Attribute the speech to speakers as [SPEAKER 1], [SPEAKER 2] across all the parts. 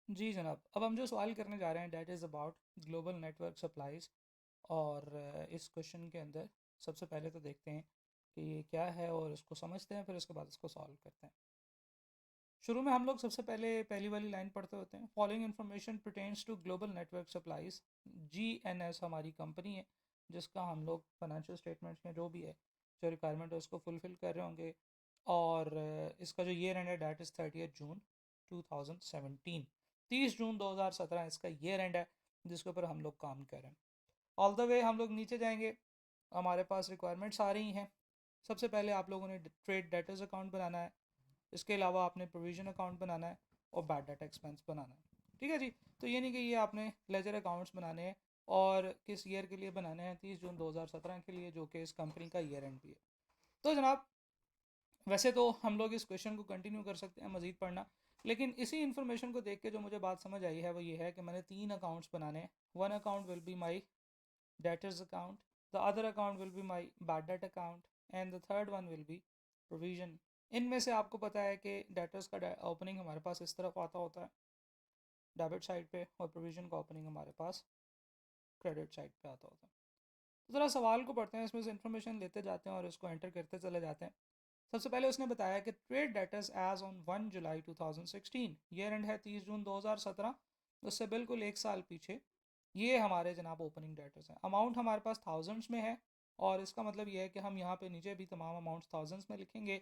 [SPEAKER 1] जी जनाब, अब हम जो सवाल करने जा रहे हैं that is about global network supplies. और इस क्वेश्चन के अंदर सबसे पहले तो देखते हैं कि ये क्या है और इसको समझते हैं, फिर उसके बाद इसको सॉल्व करते हैं। शुरू में हम लोग सबसे पहले पहली वाली लाइन पढ़ते होते हैं। Following information pertains to global network supplies. GNS हमारी कंपनी है जिसका हम लोग फाइनेंशियल स्टेटमेंट्स में जो भी है, जो रिक्वायरमेंट है उसको फुलफ़िल कर रहे होंगे। और इसका जो ईयर एंड है डैट इज़ 30 जून 2017। 30 जून 2017 इसका ईयर एंड है जिसके ऊपर हम लोग काम कर रहे हैं। ऑल द वे हम लोग नीचे जाएंगे, हमारे पास रिक्वायरमेंट्स आ रही हैं। सबसे पहले आप लोगों ने ट्रेड डेटर्स अकाउंट बनाना है, इसके अलावा आपने प्रोविजन अकाउंट बनाना है और बैड डेट एक्सपेंस बनाना है। ठीक है जी। तो ये नहीं कि ये आपने लेजर अकाउंट्स बनाने हैं, और किस ईयर के लिए बनाने हैं? 30 जून 2017 के लिए, जो कि इस कंपनी का ईयर एंड भी है। तो जनाब, वैसे तो हम लोग इस क्वेश्चन को कंटिन्यू कर सकते हैं मज़ीद पढ़ना, लेकिन इसी इन्फॉर्मेशन को देख के जो मुझे बात समझ आई है वो ये है कि मैंने 3 अकाउंट्स बनाने हैं। One account will be my debtors account, the other account will be my bad debt account, and the third one will be provision। इनमें से आपको पता है कि डेटर्स का ओपनिंग हमारे पास इस तरफ आता होता है डेबिट साइड पे, और प्रोविजन का ओपनिंग हमारे पास क्रेडिट साइड पे आता होता है। तो ज़रा सवाल को पढ़ते हैं, इसमें से इन्फॉर्मेशन लेते जाते हैं और इसको एंटर करते चले जाते हैं। सबसे पहले उसने बताया कि trade debtors as on 1 July 2016, year end है 30 जून 2017, उससे बिल्कुल एक साल पीछे ये हमारे जनाब ओपनिंग डेटर्स हैं। अमाउंट हमारे पास थाउजेंड्स में है, और इसका मतलब ये है कि हम यहाँ पे नीचे भी तमाम अमाउंट्स थाउजेंड्स में लिखेंगे,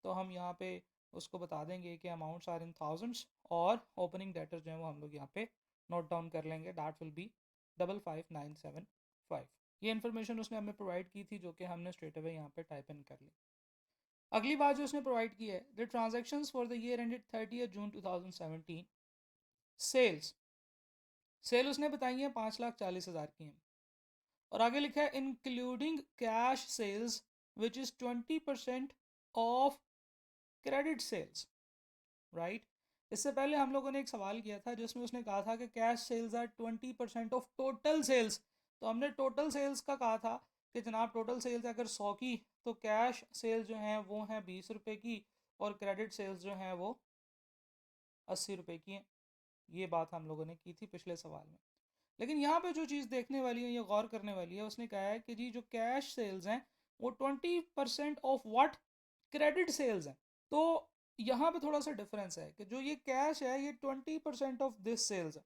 [SPEAKER 1] तो हम यहाँ पे उसको बता देंगे कि अमाउंट्स आर इन थाउजेंड्स, और ओपनिंग डेटर्स जो है वो हम लोग यहाँ पे नोट डाउन कर लेंगे, दैट विल बी 55975। ये इन्फॉर्मेशन उसने हमें प्रोवाइड की थी, जो कि हमने स्ट्रेट अवे यहाँ पे टाइप इन कर ली। अगली बात जो उसने प्रोवाइड की है, the transactions for the year ended 30 June 2017। Sales, sale उसने बताई है 5,40,000 की हैं, और आगे लिखा है including cash sales which is 20% of credit sales, right. इससे पहले हम लोगों ने एक सवाल किया था जिसमें उसने कहा था कि cash sales are 20% of total sales. तो हमने टोटल सेल्स का कहा था कि जनाब टोटल सेल्स अगर 100 की, तो कैश सेल्स जो हैं वो हैं 20 रुपये की, और क्रेडिट सेल्स जो हैं वो 80 रुपये की हैं। ये बात हम लोगों ने की थी पिछले सवाल में। लेकिन यहाँ पे जो चीज़ देखने वाली है या गौर करने वाली है, उसने कहा है कि जी जो कैश सेल्स हैं वो 20% ऑफ व्हाट, क्रेडिट सेल्स हैं। तो यहाँ पे थोड़ा सा डिफरेंस है कि जो ये कैश है ये 20% ऑफ दिस सेल्स है।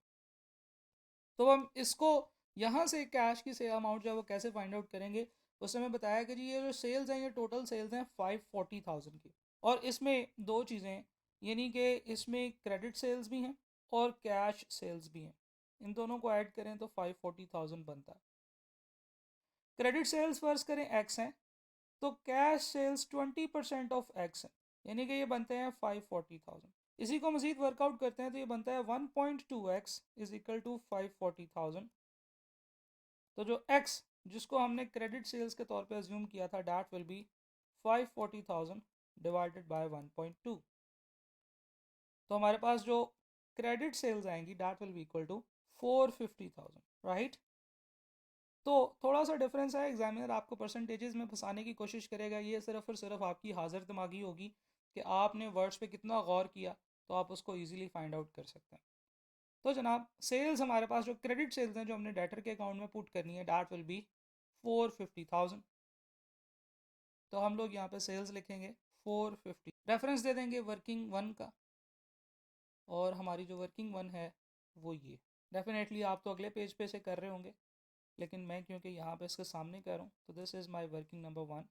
[SPEAKER 1] तो हम इसको यहाँ से कैश की से अमाउंट जो है वो कैसे फाइंड आउट करेंगे? उसने हमें बताया कि जी ये जो सेल्स हैं ये टोटल सेल्स हैं 540,000 की, और इसमें दो चीज़ें, यानी कि इसमें क्रेडिट सेल्स भी हैं और कैश सेल्स भी हैं। इन दोनों को ऐड करें तो 540,000 बनता है। क्रेडिट सेल्स फर्ज करें एक्स हैं, तो कैश सेल्स 20% ऑफ एक्स हैं, यानी कि ये बनते हैं 540,000। इसी को मजीद वर्कआउट करते हैं तो ये बनता है 1.2x इज इक्वल टू 540,000। तो जो x जिसको हमने क्रेडिट सेल्स के तौर पे अज्यूम किया था, that will be 540,000 divided by 1.2। तो हमारे पास जो क्रेडिट सेल्स आएंगी that will be equal to 450,000, right. तो थोड़ा सा डिफरेंस है, एग्जामिनर आपको परसेंटेजेस में फंसाने की कोशिश करेगा, ये सिर्फ और सिर्फ आपकी हाजिर दिमागी होगी कि आपने वर्ड्स पे कितना गौर किया, तो आप उसको इजीली फाइंड आउट कर सकते हैं। तो जनाब सेल्स हमारे पास जो क्रेडिट सेल्स हैं जो हमने डेटर के अकाउंट में पुट करनी है, डैट विल बी 450,000। तो हम लोग यहाँ पे सेल्स लिखेंगे 450, रेफरेंस दे देंगे वर्किंग वन का, और हमारी जो वर्किंग वन है वो ये। डेफिनेटली आप तो अगले पेज पे से कर रहे होंगे, लेकिन मैं क्योंकि यहाँ पे इसके सामने कर रहा हूँ, तो this is my working number one.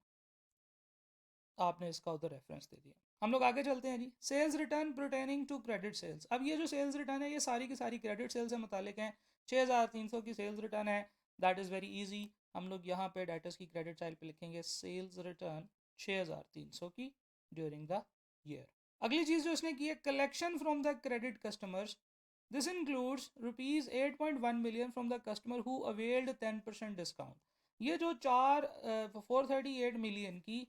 [SPEAKER 1] आपने इसका उधर रेफरेंस दे दिया। हम लोग आगे चलते हैं जी। Sales return pertaining to credit sales. अब ये जो सेल्स रिटर्न है ये सारी की सारी क्रेडिट सेल्स से मुतालिक हैं। 6,300 की सेल्स रिटर्न है, दैट इज़ वेरी इजी। हम लोग यहाँ पे डेटर्स की क्रेडिट साइड पे लिखेंगे सेल्स रिटर्न 6,300 की ड्यूरिंग द ईयर। अगली चीज़ जो इसने की है, collection from the credit customers. This includes rupees 8.1 million from the customer who availed 10% discount. ये जो 438 मिलियन की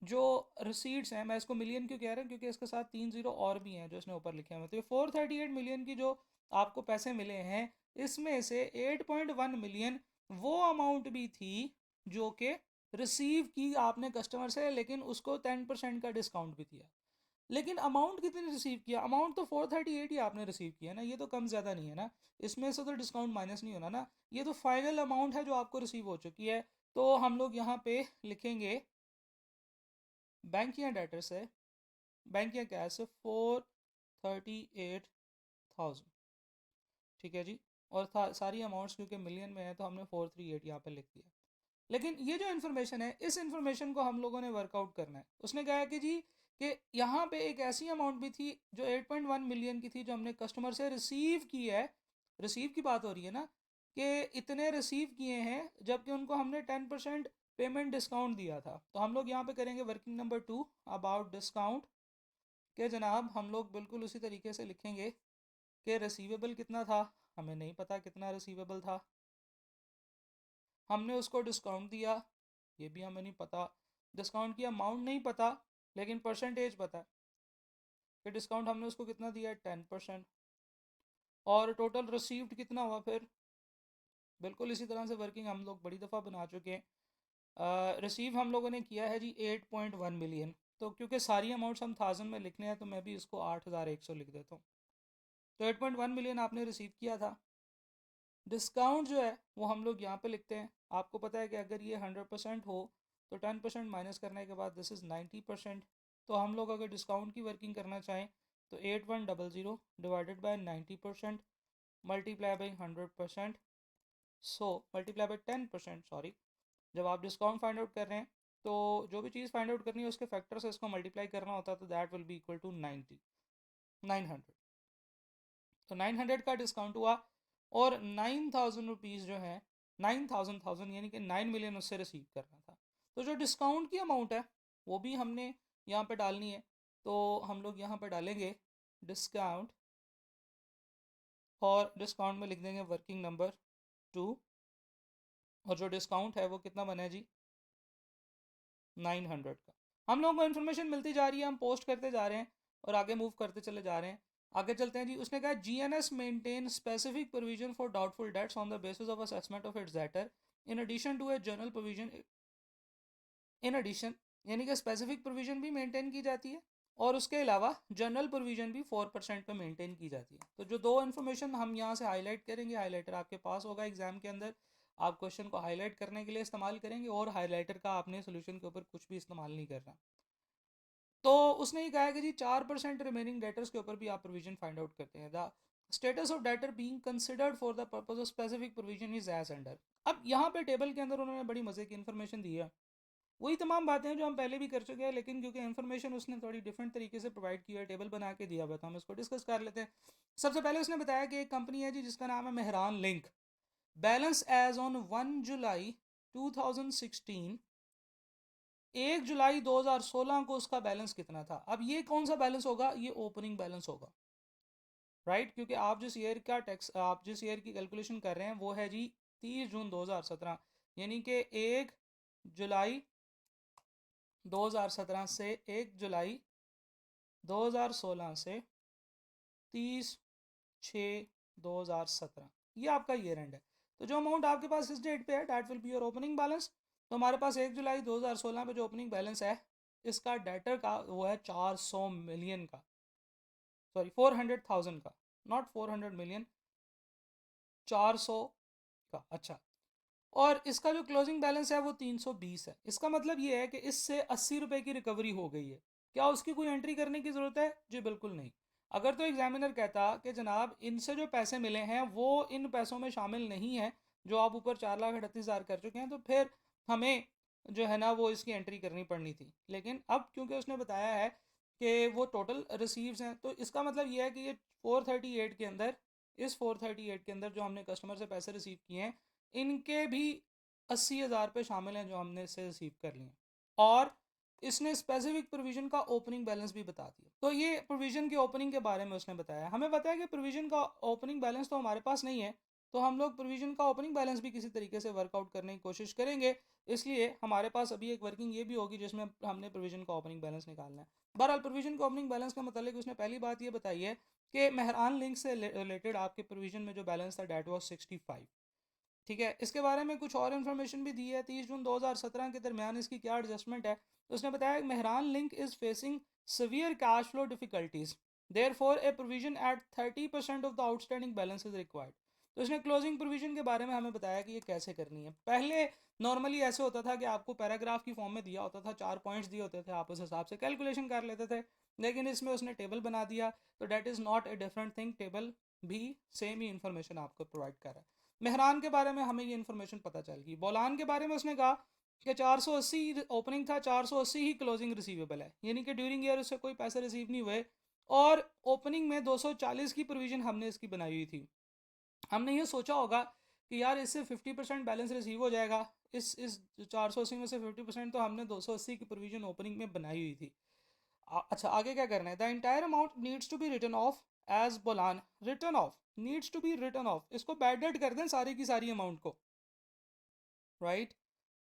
[SPEAKER 1] जो रिसीट्स हैं, मैं इसको मिलियन क्यों कह रहा हूँ क्योंकि इसके साथ 3 जीरो और भी हैं जो इसने ऊपर लिखे हैं। तो ये 438 मिलियन की जो आपको पैसे मिले हैं, इसमें से 8.1 मिलियन वो अमाउंट भी थी जो कि रिसीव की आपने कस्टमर से, लेकिन उसको 10% का डिस्काउंट भी दिया। लेकिन अमाउंट कितनी रिसीव किया, अमाउंट तो 438 ही आपने रिसीव किया ना, ये तो कम ज़्यादा नहीं है ना, इसमें से तो डिस्काउंट माइनस नहीं होना ना, ये तो फाइनल अमाउंट है जो आपको रिसीव हो चुकी है। तो हम लोग यहाँ पे लिखेंगे बैंक या डेटर से, बैंक या कैश से 438,000, ठीक है जी। और सारी अमाउंट्स क्योंकि मिलियन में है तो हमने 438 यहाँ पे लिख दिया। लेकिन ये जो इन्फॉर्मेशन है, इस इन्फॉर्मेशन को हम लोगों ने वर्कआउट करना है। उसने कहा है कि जी कि यहाँ पे एक ऐसी अमाउंट भी थी जो 8.1 मिलियन की थी जो हमने कस्टमर से रिसीव की है, रिसीव की बात हो रही है ना, कि इतने रिसीव किए हैं जबकि उनको हमने 10% पेमेंट डिस्काउंट दिया था। तो हम लोग यहाँ पे करेंगे वर्किंग नंबर 2 अबाउट डिस्काउंट, के जनाब हम लोग बिल्कुल उसी तरीके से लिखेंगे कि रिसीवेबल कितना था, हमें नहीं पता कितना रिसीवेबल था, हमने उसको डिस्काउंट दिया, ये भी हमें नहीं पता, डिस्काउंट की अमाउंट नहीं पता, लेकिन परसेंटेज पता है कि डिस्काउंट हमने उसको कितना दिया है, 10%। और टोटल रिसीव्ड कितना हुआ फिर, बिल्कुल इसी तरह से वर्किंग हम लोग बड़ी दफ़ा बना चुके हैं। रिसीव हम लोगों ने किया है जी 8.1 मिलियन, तो क्योंकि सारी अमाउंट्स हम थाउजेंड में लिखने हैं तो मैं भी इसको 8,100 लिख देता हूँ। तो 8.1 मिलियन आपने रिसीव किया था। डिस्काउंट जो है वो हम लोग यहाँ पे लिखते हैं। आपको पता है कि अगर ये 100% हो तो 10% माइनस करने के बाद दिस इज़ 90%। तो हम लोग अगर डिस्काउंट की वर्किंग करना चाहें तो 8100 divided by 90% multiply by 100%, so multiply by 10%, sorry. जब आप डिस्काउंट फाइंड आउट कर रहे हैं तो जो भी चीज़ फाइंड आउट करनी है उसके फैक्टर से इसको मल्टीप्लाई करना होता है, तो that will be equal to 900। तो 900 का डिस्काउंट हुआ और 9,000 रुपीज़ जो है, 9,000 यानी कि 9 मिलियन उससे रिसीव करना था। तो जो डिस्काउंट की अमाउंट है वो भी हमने यहाँ पे डालनी है। तो हम लोग यहाँ पे डालेंगे डिस्काउंट, और डिस्काउंट में लिख देंगे वर्किंग नंबर 2, और जो डिस्काउंट है वो कितना बना है जी, 900 का। हम लोगों को इन्फॉर्मेशन मिलती जा रही है, हम पोस्ट करते जा रहे हैं और आगे मूव करते चले जा रहे हैं। आगे चलते हैं जी। उसने कहा GNS maintain specific provision for doubtful debts on the basis of assessment of its debtor in addition to a general provision, in addition यानी कि स्पेसिफिक प्रोविजन भी मेंटेन की जाती है और उसके अलावा जनरल प्रोविजन भी 4% पे मेंटेन की जाती है। तो जो दो इन्फॉर्मेशन हम यहाँ से हाईलाइट करेंगे, हाईलाइटर आपके पास होगा एग्जाम के अंदर, आप क्वेश्चन को हाईलाइट करने के लिए इस्तेमाल करेंगे और हाईलाइटर का आपने सोल्यूशन के ऊपर कुछ भी इस्तेमाल नहीं करना। तो उसने ये कहा है कि जी 4% रिमेनिंग डेटर्स के ऊपर भी आप प्रोविजन फाइंड आउट करते हैं। The status of debtor being considered for the purpose of specific provision is as under. अब यहाँ पे टेबल के अंदर उन्होंने बड़ी मजे की इन्फॉर्मेशन दी है, वही तमाम बातें हैं जो हम पहले भी कर चुके हैं, लेकिन क्योंकि इन्फॉर्मेशन उसने थोड़ी डिफरेंट तरीके से प्रोवाइड की है, टेबल बना के दिया हुआ, तो हम इसको डिस्कस कर लेते हैं। सबसे पहले उसने बताया कि एक कंपनी है जी जिसका नाम है Mehran Link. Balance as on 1 जुलाई 2016, 1 जुलाई 2016 को उसका बैलेंस कितना था। अब ये कौन सा बैलेंस होगा, ये ओपनिंग बैलेंस होगा, राइट, क्योंकि आप जिस ईयर का टैक्स, आप जिस ईयर की कैलकुलेशन कर रहे हैं वो है जी 30 जून 2017, यानी कि 1 जुलाई 2017 से 1 जुलाई 2016 से 30/6/2017, ये आपका ईयर एंड है। तो जो अमाउंट आपके पास इस डेट पे है that will be your opening balance. तो हमारे पास 1 जुलाई 2016 पे जो ओपनिंग बैलेंस है इसका डेटर का वो है 400 मिलियन का, सॉरी 400,000 का, नॉट 400 मिलियन, 400 का। अच्छा, और इसका जो क्लोजिंग बैलेंस है वो 320 है। इसका मतलब ये है कि इससे 80 रुपये की रिकवरी हो गई है। क्या उसकी कोई एंट्री करने की ज़रूरत है जी, बिल्कुल नहीं। अगर तो एग्जामिनर कहता कि जनाब इनसे जो पैसे मिले हैं वो इन पैसों में शामिल नहीं है जो आप ऊपर 4,38,000 कर चुके हैं, तो फिर हमें जो है ना वो इसकी एंट्री करनी पड़नी थी। लेकिन अब क्योंकि उसने बताया है कि वो टोटल रिसीव्स हैं, तो इसका मतलब ये है कि ये 438 के अंदर, इस 438 के अंदर जो हमने कस्टमर से पैसे रिसीव किए हैं इनके भी 80,000 पे शामिल हैं जो हमने इससे रिसीव कर लिए। और इसने स्पेसिफिक प्रोविजन का ओपनिंग बैलेंस भी बता दिया। तो ये प्रोविजन के ओपनिंग के बारे में उसने बताया। हमें बताया कि प्रोविजन का ओपनिंग बैलेंस तो हमारे पास नहीं है, तो हम लोग प्रोविजन का ओपनिंग बैलेंस भी किसी तरीके से वर्कआउट करने की कोशिश करेंगे। इसलिए हमारे पास अभी एक वर्किंग ये भी होगी जिसमें हमने प्रोविजन का ओपनिंग बैलेंस निकालना है। बहरहाल प्रोविजन का ओपनिंग बैलेंस का मतलब उसने पहली बात ये बताई है कि मेहरान लिंक से रिलेटेड आपके प्रोविजन में जो बैलेंस था डेट वॉज 65। ठीक है। इसके बारे में कुछ और इन्फॉर्मेशन भी दी है। 30 जून 2017 के दरमियान इसकी क्या एडजस्टमेंट है, तो उसने बताया Mehran link is facing severe cash flow difficulties, therefore a provision at 30% of the outstanding balance is required। तो इसने क्लोजिंग प्रोविजन के बारे में हमें बताया कि ये कैसे करनी है। पहले नॉर्मली ऐसे होता था कि आपको पैराग्राफ की फॉर्म में दिया होता था, 4 पॉइंट्स दिए होते थे, आप उस हिसाब से कैलकुलेशन कर लेते थे, लेकिन इसमें उसने टेबल बना दिया। तो that is not a different thing, table भी सेम ही इन्फॉर्मेशन आपको प्रोवाइड कर रहा है। मेहरान के बारे में हमें ये इन्फॉर्मेशन पता चल गई। बोलान के बारे में उसने कहा कि 480 ओपनिंग था, 480 ही क्लोजिंग रिसीवेबल है, यानी कि ड्यूरिंग ईयर उससे कोई पैसे रिसीव नहीं हुए, और ओपनिंग में 240 की प्रोविजन हमने इसकी बनाई हुई थी। हमने ये सोचा होगा कि यार इससे 50% बैलेंस रिसीव हो जाएगा, इस 480 में से 50% तो हमने 280 की प्रोविजन ओपनिंग में बनाई हुई थी। अच्छा, आगे क्या करना है। The entire amount needs to be return off as बोलान, written off needs to be return off, इसको बैड डेट कर दें सारी की सारी अमाउंट को, राइट।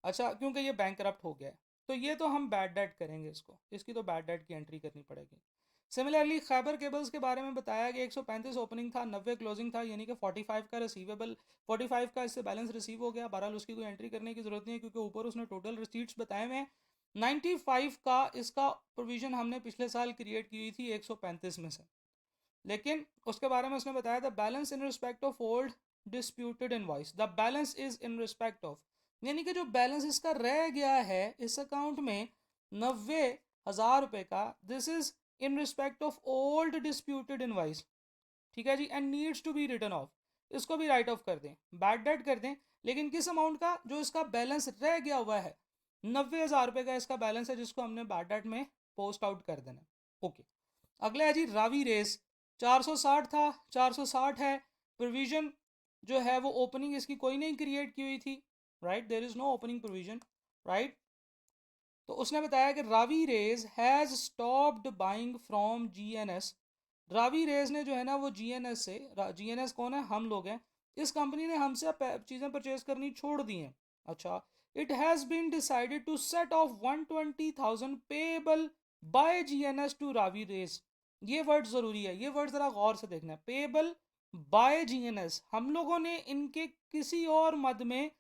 [SPEAKER 1] अच्छा, क्योंकि ये बैंक करप्ट हो गया है, तो ये तो हम बैड डेट करेंगे, इसकी तो बैड डेट की एंट्री करनी पड़ेगी। सिमिलरली खैबर केबल्स के बारे में बताया कि 135 ओपनिंग था, 90 क्लोजिंग था, यानी कि 45 का रिसीवेबल, 45 का इससे बैलेंस रिसीव हो गया। बहरहाल उसकी कोई एंट्री करने की ज़रूरत नहीं है, क्योंकि ऊपर उसने टोटल रिसीट्स बताए हुए हैं। 95 का इसका प्रोविज़न हमने पिछले साल क्रिएट की हुई थी 135 में से, लेकिन उसके बारे में उसने बताया the balance in respect of old disputed invoice, the balance is in respect of, यानी कि जो बैलेंस इसका रह गया है इस अकाउंट में 90,000 रुपये का, this is in respect of old disputed invoice, ठीक है जी, and needs to be return off, इसको भी राइट ऑफ कर दें, बैड डेट कर दें, लेकिन किस अमाउंट का, जो इसका बैलेंस रह गया हुआ है, 90,000 रुपये का इसका बैलेंस है, जिसको हमने बैड डेट में पोस्ट आउट कर देना। ओके, अगला है जी रावी रेस, 460 था, 460 है। प्रोविजन जो है वो ओपनिंग इसकी कोई नहीं क्रिएट की हुई थी, right, there is no opening provision, right. तो उसने बताया कि Ravi Rays has stopped buying from GNS, Ravi Rays ने जो है ना वो जीएनएस से, जीएनएस कौन है, हम लोग हैं, इस कंपनी ने हमसे चीज़ें परचेज करनी छोड़ दी हैं। अच्छा, it has been decided to set off 120,000 payable by GNS to Ravi Rays, ये वर्ड ज़रूरी है, ये वर्ड ज़रा गौर से देखना है, पेएबल बाय जीएनएस, हम लोगों ने इनके किसी और मद में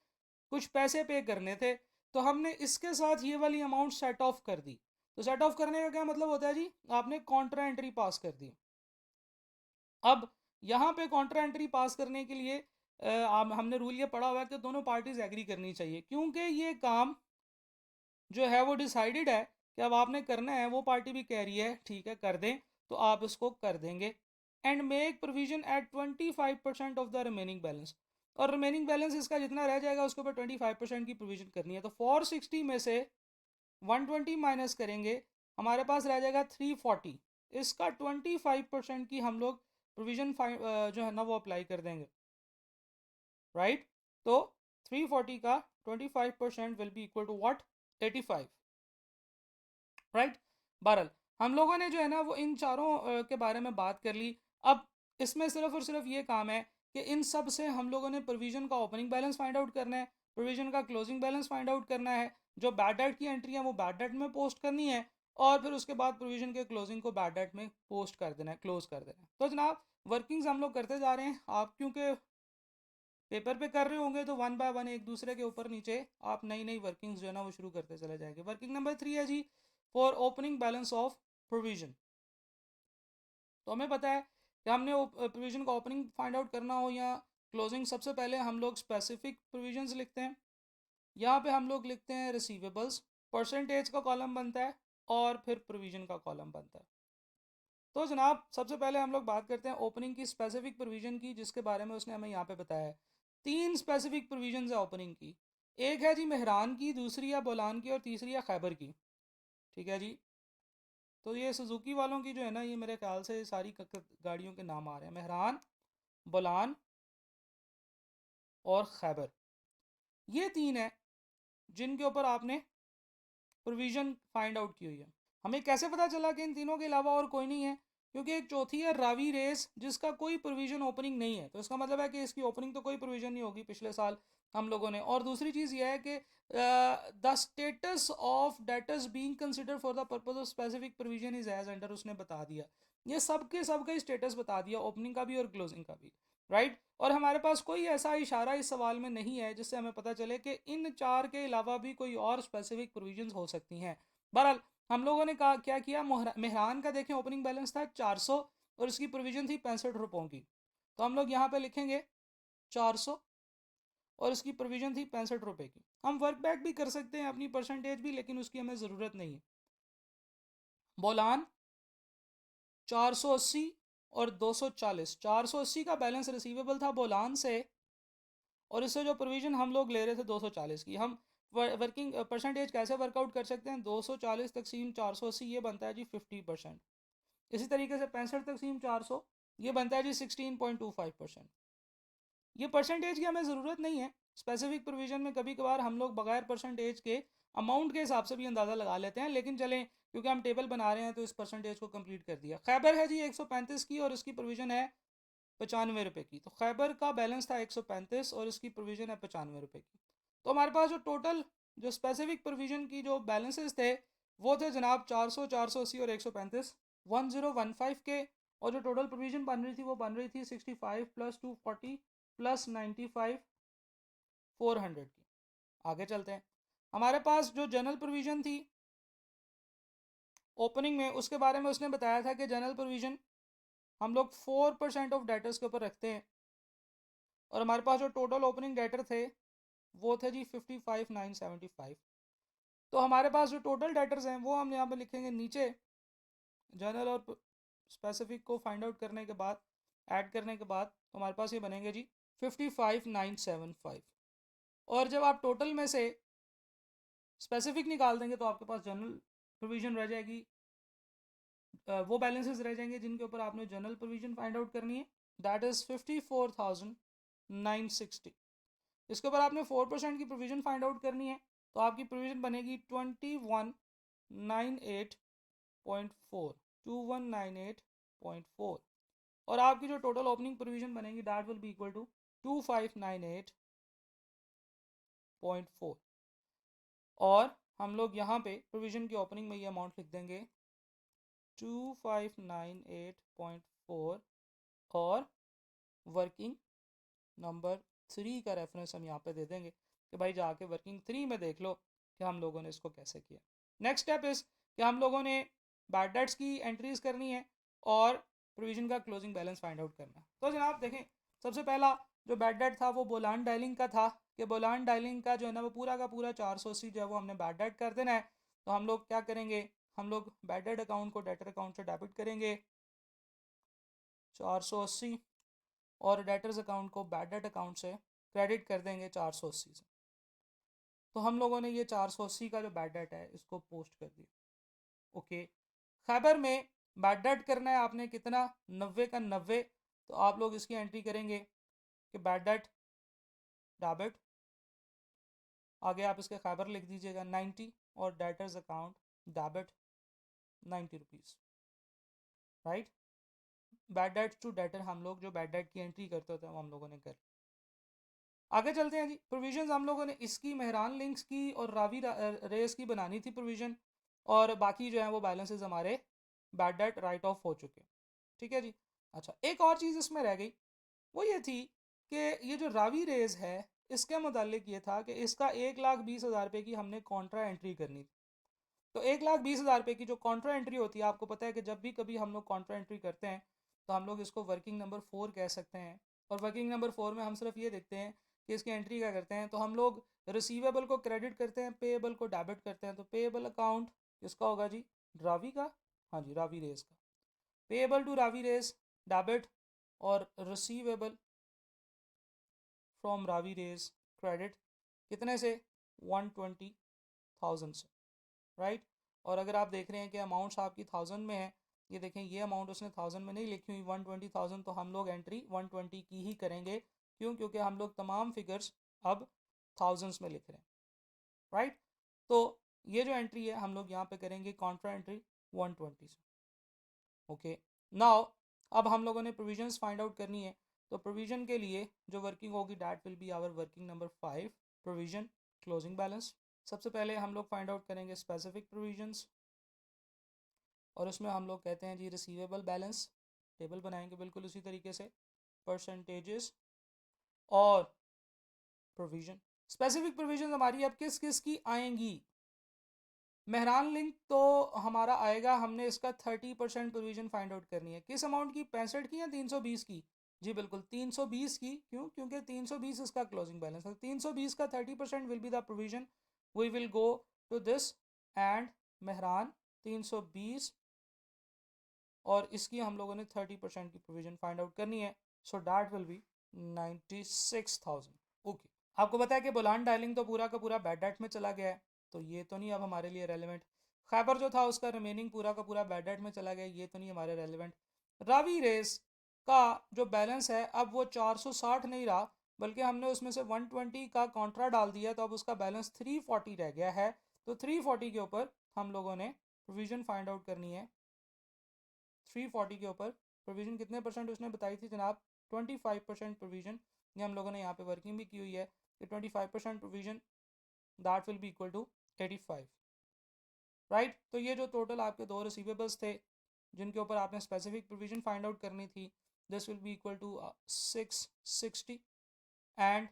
[SPEAKER 1] कुछ पैसे पे करने थे, तो हमने इसके साथ ये वाली अमाउंट सेट ऑफ कर दी। तो सेट ऑफ करने का क्या मतलब होता है जी, आपने कॉन्ट्रा एंट्री पास कर दी। अब यहाँ पे कॉन्ट्रा एंट्री पास करने के लिए हमने रूल ये पढ़ा हुआ है कि दोनों पार्टीज एग्री करनी चाहिए, क्योंकि ये काम जो है वो डिसाइडेड है कि अब आपने करना है, वो पार्टी भी कह रही है ठीक है कर दें, तो आप इसको कर देंगे। And make provision at 25% of the remaining balance, और रिमेनिंग बैलेंस इसका जितना रह जाएगा उसके ऊपर 25% की प्रोविजन करनी है। तो 460 में से 120 माइनस करेंगे, हमारे पास रह जाएगा 340, इसका 25% की हम लोग प्रोविजन जो है ना वो अप्लाई कर देंगे, राइट। तो 340 का 25% will be equal to what, 85, right. बहरहाल हम लोगों ने जो है ना वो इन चारों के बारे में बात कर ली। अब इसमें सिर्फ और सिर्फ ये काम है कि इन सब से हम लोगों ने प्रोविजन का ओपनिंग बैलेंस फाइंड आउट करना है, प्रोविजन का क्लोजिंग बैलेंस फाइंड आउट करना है, जो बैड डेट की एंट्री है वो बैड डेट में पोस्ट करनी है, और फिर उसके बाद प्रोविजन के क्लोजिंग को बैड डेट में पोस्ट कर देना है, क्लोज कर देना है। तो जनाब वर्किंग्स हम लोग करते जा रहे हैं, आप क्योंकि पेपर पे कर रहे होंगे तो वन बाय वन एक दूसरे के ऊपर नीचे आप नई नई वर्किंग्स जो है ना वो शुरू करते चले जाएंगे। वर्किंग नंबर 3 है जी, for opening balance of provision. तो हमें पता है कि हमने प्रोविजन का ओपनिंग फाइंड आउट करना हो या क्लोजिंग, सबसे पहले हम लोग स्पेसिफिक प्रोविजंस लिखते हैं। यहाँ पे हम लोग लिखते हैं रिसीवेबल्स, परसेंटेज का कॉलम बनता है, और फिर प्रोविजन का कॉलम बनता है। तो जनाब सबसे पहले हम लोग बात करते हैं ओपनिंग की स्पेसिफिक प्रोविजन की, जिसके बारे में उसने हमें यहाँ पे बताया है। 3 स्पेसिफिक प्रोविजन है ओपनिंग की, एक है जी मेहरान की, दूसरी है बोलान की, और तीसरी है खैबर की, ठीक है जी। तो ये सुजुकी वालों की जो है ना, ये मेरे ख्याल से सारी गाड़ियों के नाम आ रहे हैं, मेहरान, बोलान और खैबर, ये 3 है जिनके ऊपर आपने प्रोविजन फाइंड आउट की हुई है। हमें कैसे पता चला कि इन तीनों के अलावा और कोई नहीं है, क्योंकि एक चौथी है रावी रेस जिसका कोई प्रोविजन ओपनिंग नहीं है, तो इसका मतलब है कि इसकी ओपनिंग तो कोई प्रोविजन नहीं होगी पिछले साल हम लोगों ने। और दूसरी चीज़ यह है कि the status of debtors being consider for the purpose of specific provision is as under, उसने बता दिया। ये सब के सब का स्टेटस बता दिया, ओपनिंग का भी और क्लोजिंग का भी, राइट। और हमारे पास कोई ऐसा इशारा इस सवाल में नहीं है जिससे हमें पता चले कि इन चार के अलावा भी कोई और स्पेसिफिक प्रोविजंस हो सकती हैं। बहरहाल हम लोगों ने कहा क्या किया, मेहरान का देखें ओपनिंग बैलेंस था 400 और इसकी प्रोविजन थी 65 रुपयों की, तो हम लोग यहाँ पे लिखेंगे 400 और इसकी प्रोविजन थी 65 रुपये की। हम वर्क बैक भी कर सकते हैं अपनी परसेंटेज भी, लेकिन उसकी हमें ज़रूरत नहीं है। बोलान 480 और 240, 480 का बैलेंस रिसीवेबल था बोलान से, और इससे जो प्रोविजन हम लोग ले रहे थे 240 की। हम वर्किंग परसेंटेज कैसे वर्कआउट कर सकते हैं, 240 तकसीम 480 ये बनता है जी 50%। इसी तरीके से 65 तकसीम 400 ये बनता है जी 16.25%। ये परसेंटेज की हमें ज़रूरत नहीं है। स्पेसिफिक प्रोविजन में कभी कभार हम लोग बगैर परसेंटेज के अमाउंट के हिसाब से भी अंदाज़ा लगा लेते हैं, लेकिन चलें क्योंकि हम टेबल बना रहे हैं तो इस परसेंटेज को कंप्लीट कर दिया। खैबर है जी 135 की और इसकी प्रोविजन है 95 रुपये की, तो खैबर का बैलेंस था 135 और इसकी प्रोविजन है 95 रुपये की। तो हमारे पास जो टोटल जो स्पेसिफिक प्रोविजन की जो बैलेंसेस थे वो थे जनाब 400, 480 और 135, 1015 के। और जो टोटल प्रोविजन बन रही थी वो बन रही थी 65 प्लस 240 प्लस 95 400 की। आगे चलते हैं। हमारे पास जो जनरल प्रोविजन थी ओपनिंग में, उसके बारे में उसने बताया था कि जनरल प्रोविजन हम लोग 4% ऑफ डेटर्स के ऊपर रखते हैं, और हमारे पास जो टोटल ओपनिंग डेटर थे वो थे जी 55,975। तो हमारे पास जो टोटल डेटर्स हैं वो हम यहाँ पे लिखेंगे नीचे, जनरल और स्पेसिफिक को फाइंड आउट करने के बाद ऐड करने के बाद तो हमारे पास ये बनेंगे जी 55,975। और जब आप टोटल में से स्पेसिफिक निकाल देंगे तो आपके पास जनरल प्रोविजन रह जाएगी, वो बैलेंसेस रह जाएंगे जिनके ऊपर आपने जनरल प्रोविजन फाइंड आउट करनी है, दैट इज़ 54,960। इसके ऊपर आपने 4% की प्रोविजन फाइंड आउट करनी है, तो आपकी प्रोविजन बनेगी 2198.4, 2198.4। और आपकी जो टोटल ओपनिंग प्रोविजन बनेगी that will be equal to 2598.4। और हम लोग यहाँ पे प्रोविजन की ओपनिंग में ये अमाउंट लिख देंगे 2598.4, और वर्किंग नंबर 3 का रेफरेंस हम यहाँ पे दे देंगे कि भाई जाके वर्किंग 3 में देख लो कि हम लोगों ने इसको कैसे किया। नेक्स्ट स्टेप इज़ कि हम लोगों ने बैड डेट्स की एंट्रीज करनी है और प्रोविजन का क्लोजिंग बैलेंस फाइंड आउट करना है। तो जनाब देखें, सबसे पहला जो बैड डेट था वो बोलान डायलिंग का था कि बोलान डायलिंग का जो है ना वो पूरा का पूरा 480 जो है वो हमने बैड डेट कर देना है। तो हम लोग क्या करेंगे, हम लोग बैड डेट अकाउंट को डेटर अकाउंट से डेबिट करेंगे 480, और डेटर्स अकाउंट को बैड डेट अकाउंट से क्रेडिट कर देंगे 480 से। तो हम लोगों ने ये 480 का जो बैड डेट है इसको पोस्ट कर दिया। ओके, खैबर में बैड डेट करना है आपने कितना, 90 का 90। तो आप लोग इसकी एंट्री करेंगे कि बैड डेट डेबिट, आगे आप इसके खैबर लिख दीजिएगा 90, और debtors account debit 90 rupees, right. Bad debt to debtor हम लोग जो बैड डेट की एंट्री करते होते हैं वो हम लोगों ने कर। आगे चलते हैं जी। प्रोविजंस हम लोगों ने इसकी मेहरान लिंक्स की और रावी रेस की बनानी थी प्रोविजन, और बाकी जो है वो बैलेंसेस हमारे बैड डेट राइट ऑफ हो चुके। ठीक है जी। अच्छा, एक और चीज़ इसमें रह गई, वो ये थी कि ये जो रावी रेस है इसके मुतालिक ये था कि इसका 1,20,000 रुपये की हमने कॉन्ट्रा एंट्री करनी थी। तो 1,20,000 रुपये की जो कॉन्ट्रा एंट्री होती है, आपको पता है कि जब भी कभी हम लोग कॉन्ट्रा एंट्री करते हैं तो हम लोग इसको वर्किंग नंबर 4 कह सकते हैं। और वर्किंग नंबर 4 में हम सिर्फ ये देखते हैं कि इसकी एंट्री क्या करते हैं। तो हम लोग रिसीवेबल को क्रेडिट करते हैं, पेएबल को डेबिट करते हैं। तो पेएबल अकाउंट किसका होगा जी, रावी का। हाँ जी, रावी रेस का। पेएबल टू रावी रेस डेबिट, और रिसीवेबल फ्रॉम रावी रेस क्रेडिट, कितने से, 120,000 से, राइट। और अगर आप देख रहे हैं कि अमाउंट्स आपकी 1000 में है, ये देखें ये अमाउंट उसने 1000 में नहीं लिखी हुई, 120,000, तो हम लोग एंट्री 120 की ही करेंगे। क्यों, क्योंकि हम लोग तमाम फिगर्स अब थाउजेंड्स में लिख रहे हैं, राइट। तो ये जो एंट्री है हम लोग यहाँ पे करेंगे कॉन्ट्रा एंट्री 120 से। ओके, नाउ अब हम लोगों ने प्रोविजंस फाइंड आउट करनी है। तो प्रोविजन के लिए जो वर्किंग होगी that will be our working number 5, provision closing balance. सबसे पहले हम लोग फाइंड आउट करेंगे स्पेसिफिक प्रोविजंस। और उसमें हम लोग कहते हैं जी रिसीवेबल बैलेंस, टेबल बनाएंगे बिल्कुल उसी तरीके से, परसेंटेजेस और प्रोविजन। स्पेसिफिक प्रोविजन हमारी अब किस किस की आएंगी? मेहरान लिंक तो हमारा आएगा, हमने इसका 30% प्रोविजन फाइंड आउट करनी है। किस अमाउंट की? 65 की या 320 की? जी बिल्कुल 320 की। क्यों? क्योंकि 320 इसका क्लोजिंग बैलेंस है। 320 का 30% will be the provision. We will go to this and Mehran 320 और इसकी हम लोगों ने 30% की प्रोविजन फाइंड आउट करनी है। So that will B 96,000। Okay, आपको पता है कि बुलान डायलिंग तो पूरा का पूरा बैड डेट में चला गया है, तो ये तो नहीं अब हमारे लिए रेलिवेंट। खैबर जो था उसका रिमेनिंग पूरा का पूरा बैड डेट में चला गया, ये तो नहीं हमारे रेलिवेंट। रावी रेस का जो बैलेंस है अब वो 460 नहीं रहा, बल्कि हमने उसमें से 120 का कॉन्ट्रा डाल दिया, तो अब उसका बैलेंस 340 रह गया है। तो 340 के ऊपर हम लोगों ने प्रोविजन फाइंड आउट करनी है। 340 के ऊपर प्रोविजन कितने परसेंट उसने बताई थी जनाब? 25% प्रोविजन। ये हम लोगों ने यहाँ पे वर्किंग भी की हुई है कि 25% provision that will be equal to 85, right. तो ये जो टोटल आपके दो रिसीवेबल्स थे जिनके ऊपर आपने स्पेसिफिक प्रोविजन फाइंड आउट करनी थी, this will be equal to 660 and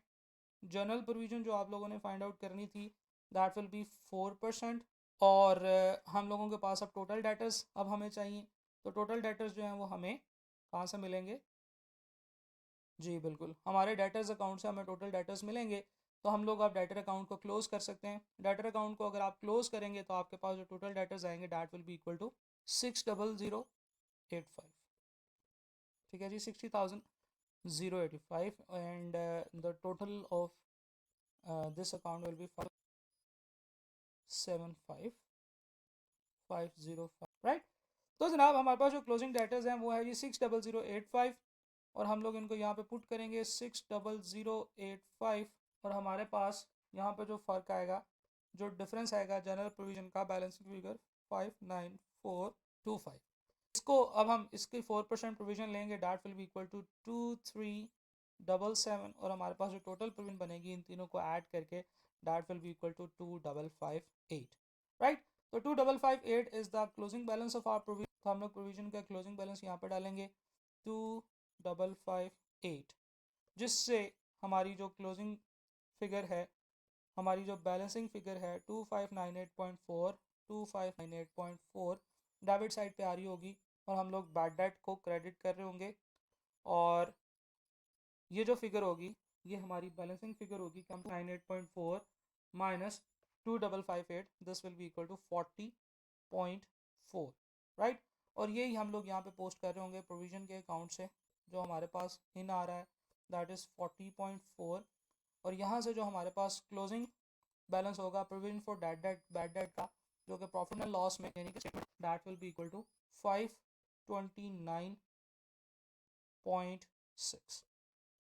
[SPEAKER 1] general provision जो आप लोगों ने फाइंड आउट करनी थी दैट विल बी 4%। और हम लोगों के पास अब टोटल डेटर्स अब हमें चाहिए, तो टोटल डेटर्स जो हैं वो हमें कहाँ से मिलेंगे? जी बिल्कुल, हमारे डेटर्स अकाउंट से हमें टोटल डेटर्स मिलेंगे। तो हम लोग अब डेटर अकाउंट को क्लोज कर सकते हैं। डेटर अकाउंट को अगर आप क्लोज करेंगे तो आपके पास जो टोटल डेटर्स आएंगे that will be equal to 60085। ठीक है जी, 60,085 and the total of this account will be 575,505, right. तो जनाब हमारे पास जो क्लोजिंग डेटर्स हैं वो है जी 60085 और हम लोग इनको यहाँ पे पुट करेंगे 60085 और हमारे पास यहाँ पे जो फ़र्क आएगा, जो डिफरेंस आएगा जनरल प्रोविजन का बैलेंसिंग फिगर 59425। इसको अब हम इसकी 4% प्रोविजन लेंगे, that will be equal to 2377 और हमारे पास जो टोटल प्रोविजन बनेगी इन तीनों को ऐड करके that will be equal to 2558, right. तो 2558 is the closing balance of our provision. तो हम लोग प्रोविजन का क्लोजिंग बैलेंस यहाँ पे डालेंगे 2558, जिससे हमारी जो क्लोजिंग फिगर है, हमारी जो बैलेंसिंग फिगर है 2598.4 2598.4 डेबिट साइड पे आ रही होगी और हम लोग बैड डेट को क्रेडिट कर रहे होंगे। और ये जो फिगर होगी ये हमारी बैलेंसिंग फिगर होगी कि हम 98.4 minus 2558, this will be equal to 40.4, right. और यही हम लोग यहाँ पे पोस्ट कर रहे होंगे प्रोविजन के अकाउंट से, जो हमारे पास इन आ रहा है दैट इज़ 40.4 और यहाँ से जो हमारे पास क्लोजिंग बैलेंस होगा प्रोविजन फॉर बैड डेट का, जो कि प्रॉफिट एंड लॉस में यानी कि statement, that will be equal to 529.6।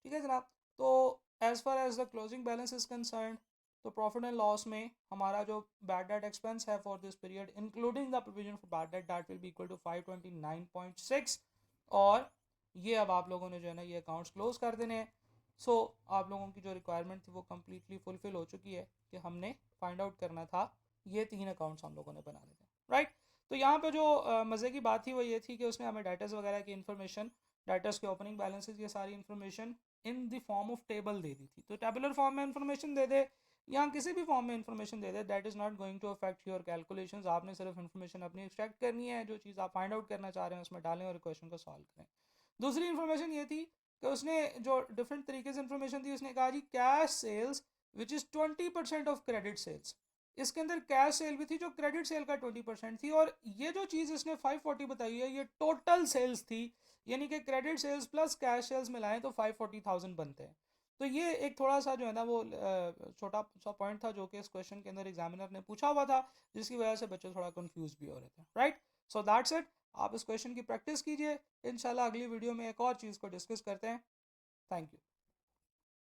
[SPEAKER 1] ठीक है जनाब। तो as far as the closing balance is concern, तो प्रॉफिट एंड लॉस में हमारा जो बैड डेट एक्सपेंस है for this period including the provision for bad debt that will be equal to 529.6 और ये अब आप लोगों ने जो है ना ये अकाउंट्स क्लोज कर देने हैं। सो आप लोगों की जो रिक्वायरमेंट थी वो कम्प्लीटली फुलफिल हो चुकी है कि हमने फाइंड आउट करना था ये 3 अकाउंट्स हम लोगों ने बनाने थे, राइट। तो यहाँ पे जो मज़े की बात थी वो ये थी कि उसने हमें डेटर्स वगैरह की इन्फॉर्मेशन, डेटर्स के ओपनिंग बैलेंसेस, ये सारी information in the form of table दे दी थी। तो टेबुलर फॉर्म में इन्फॉर्मेशन दे दे या किसी भी फॉर्म में इन्फॉर्मेशन दे दे, that is not going to affect your calculations. आपने सिर्फ इन्फॉर्मेशन अपनी एक्सट्रैक्ट करनी है, जो चीज़ आप फाइंड आउट करना चाह रहे हैं उसमें डालें और क्वेश्चन को सॉल्व करें। दूसरी इन्फॉर्मेशन ये थी कि उसने जो डिफरेंट तरीके से इन्फॉर्मेशन दी, उसने कहा जी cash sales which is 20% of credit sales. इसके अंदर कैश सेल भी थी जो क्रेडिट सेल का 20% थी, और ये जो चीज़ इसने 540 बताई है ये टोटल सेल्स थी, यानी कि credit sales plus cash sales मिलाएं तो 540,000 बनते हैं। तो ये एक थोड़ा सा जो है ना वो छोटा सा पॉइंट था जो कि इस क्वेश्चन के अंदर एग्जामिनर ने पूछा हुआ था, जिसकी वजह से बच्चे थोड़ा कंफ्यूज भी हो रहे थे, राइट। So that's it. आप इस क्वेश्चन की प्रैक्टिस कीजिए, इंशाल्लाह अगली वीडियो में एक और चीज़ को डिस्कस करते हैं। Thank you.